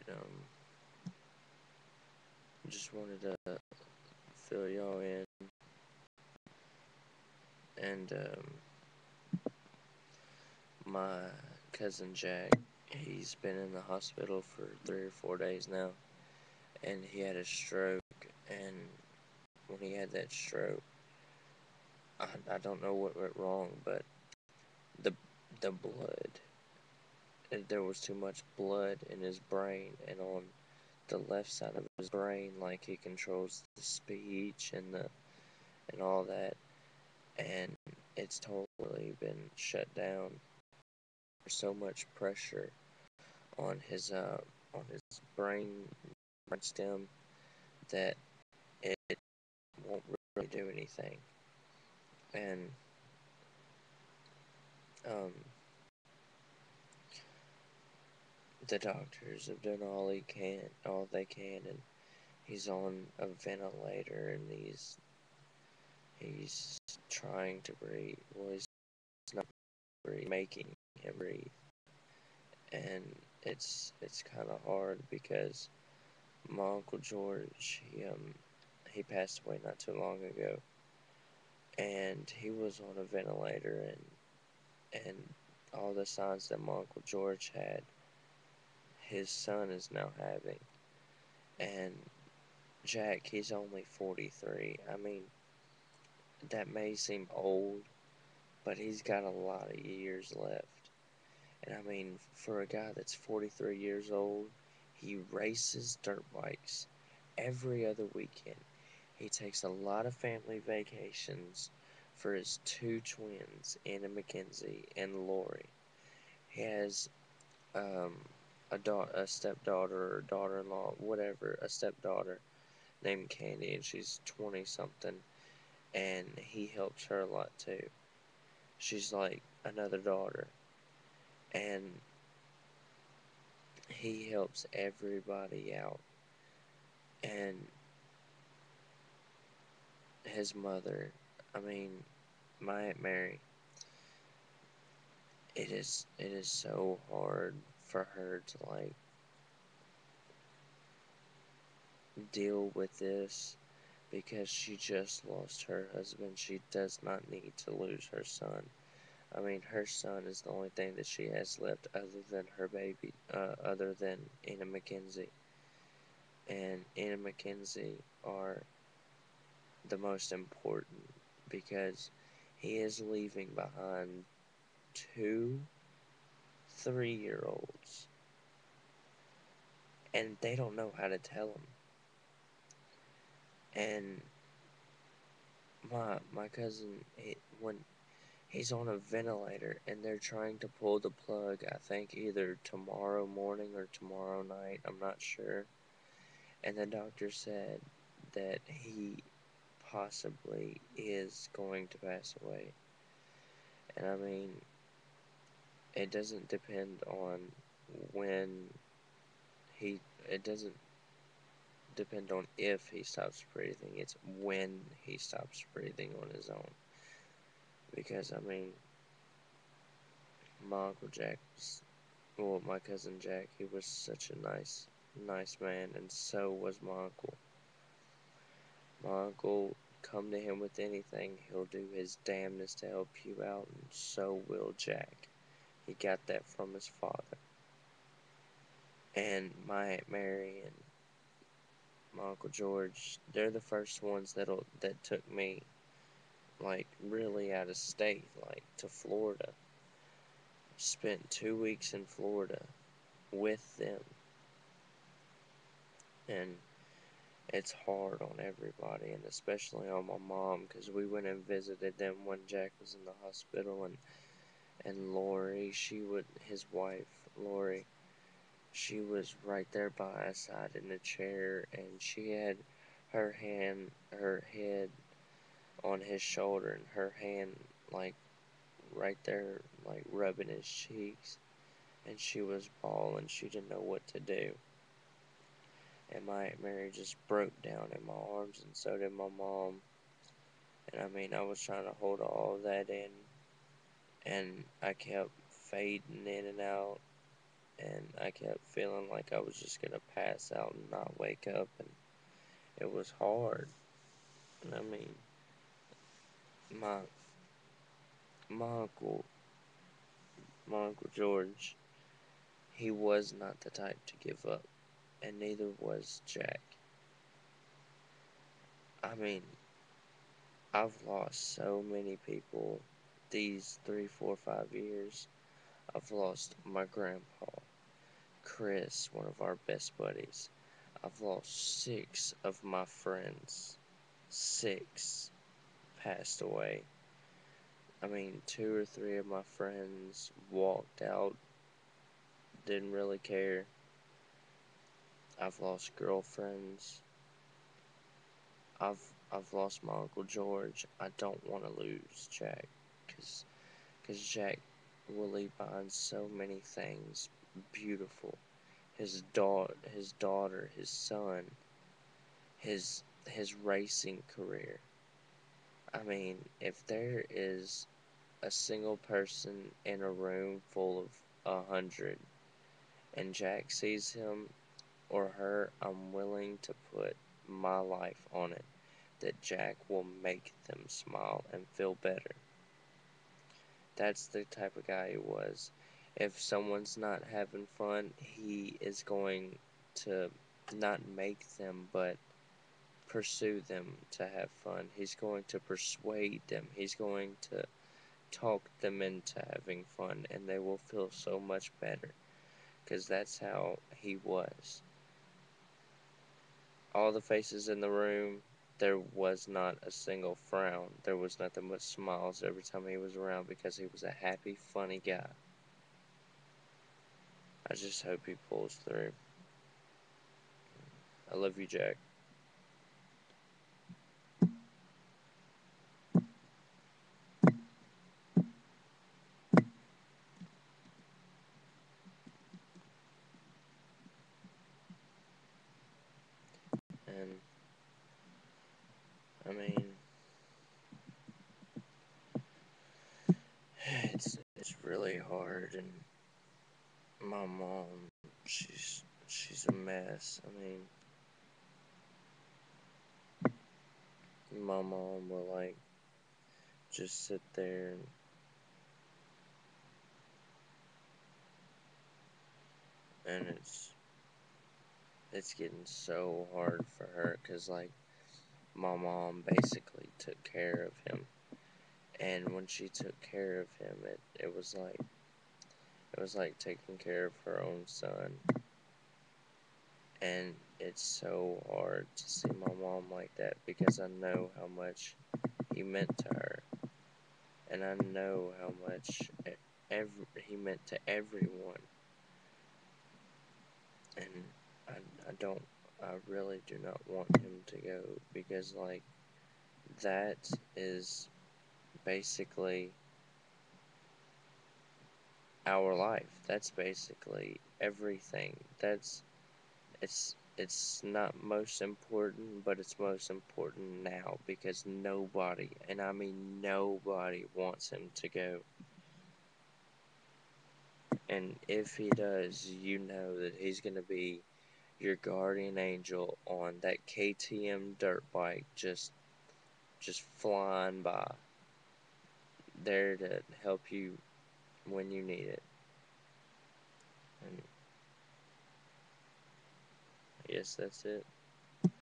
um, just wanted to fill y'all in. And my cousin Jack, he's been in the hospital for 3 or 4 days now, and he had a stroke. And when he had that stroke, I don't know what went wrong, but the the blood, there was too much blood in his brain, and on the left side of his brain, like he controls the speech and all that, and it's totally been shut down. There's so much pressure on his brain stem that it won't really do anything. And um, the doctors have done all they can, and he's on a ventilator, and he's trying to breathe. Well, he's not breathe, making him breathe, and it's kind of hard because my uncle George, he passed away not too long ago, and he was on a ventilator, and all the signs that my uncle George had, his son is now having. And Jack, he's only 43. I mean, that may seem old, but he's got a lot of years left. And I mean, for a guy that's 43 years old, he races dirt bikes every other weekend. He takes a lot of family vacations for his two twins, Anna Mackenzie and Lori. He has a stepdaughter or daughter-in-law, whatever, a stepdaughter named Candy, and she's 20 something, and he helps her a lot too. She's like another daughter, and he helps everybody out. And his mother, I mean, my Aunt Mary, it is so hard for her to like deal with this because she just lost her husband. She does not need to lose her son. I mean, her son is the only thing that she has left other than her baby, other than Anna Mackenzie. And Anna Mackenzie are the most important because he is leaving behind two 3-year olds, and they don't know how to tell him. And my cousin, when he's on a ventilator and they're trying to pull the plug, I think either tomorrow morning or tomorrow night, I'm not sure. And the doctor said that he possibly is going to pass away. And I mean, it doesn't depend on when it doesn't depend on if he stops breathing, it's when he stops breathing on his own. Because, I mean, my Uncle Jack well, my cousin Jack, he was such a nice man, and so was my uncle. My uncle, come to him with anything, he'll do his damnedest to help you out, and so will Jack. He got that from his father. And my Aunt Mary and my Uncle George, they're the first ones that took me, like, really out of state, like, to Florida. Spent 2 weeks in Florida with them. And it's hard on everybody, and especially on my mom, because we went and visited them when Jack was in the hospital, and Lori, his wife, Lori, she was right there by his side in the chair, and she had her head on his shoulder, and her hand, like, right there, like, rubbing his cheeks, and she was bawling. She didn't know what to do. And my Aunt Mary just broke down in my arms, and so did my mom. And I mean, I was trying to hold all of that in, and I kept fading in and out. and I kept feeling like I was just gonna pass out and not wake up, and it was hard. And I mean, my my uncle, my uncle George, he was not the type to give up, and neither was Jack. I mean, I've lost so many people these 3, 4, 5 years. I've lost my grandpa, Chris, one of our best buddies. I've lost 6 of my friends. 6 passed away. I mean, 2 or 3 of my friends walked out, didn't really care. I've lost girlfriends. I've lost my Uncle George. I don't want to lose Jack, cause Jack will leave behind so many things beautiful. His daughter, his son, his racing career. I mean, if there is a single person in a room full of 100 and Jack sees him or her, I'm willing to put my life on it that Jack will make them smile and feel better. That's the type of guy he was. If someone's not having fun, he is going to not make them, but pursue them to have fun. He's going to persuade them. He's going to talk them into having fun, and they will feel so much better because that's how he was. All the faces in the room, there was not a single frown. There was nothing but smiles every time he was around because he was a happy, funny guy. I just hope he pulls through. I love you, Jack. And I mean, it's really hard. And my mom, she's a mess. I mean, my mom will like just sit there and it's getting so hard for her because like my mom basically took care of him, and when she took care of him, it was like taking care of her own son. And it's so hard to see my mom like that because I know how much he meant to her, and I know how much he meant to everyone. And I don't, I really do not want him to go because like that is basically our life. That's basically everything. It's not most important, but it's most important now because nobody, and I mean nobody, wants him to go. And if he does, you know that he's gonna be your guardian angel on that KTM dirt bike, just flying by, there to help you when you need it. And I guess that's it.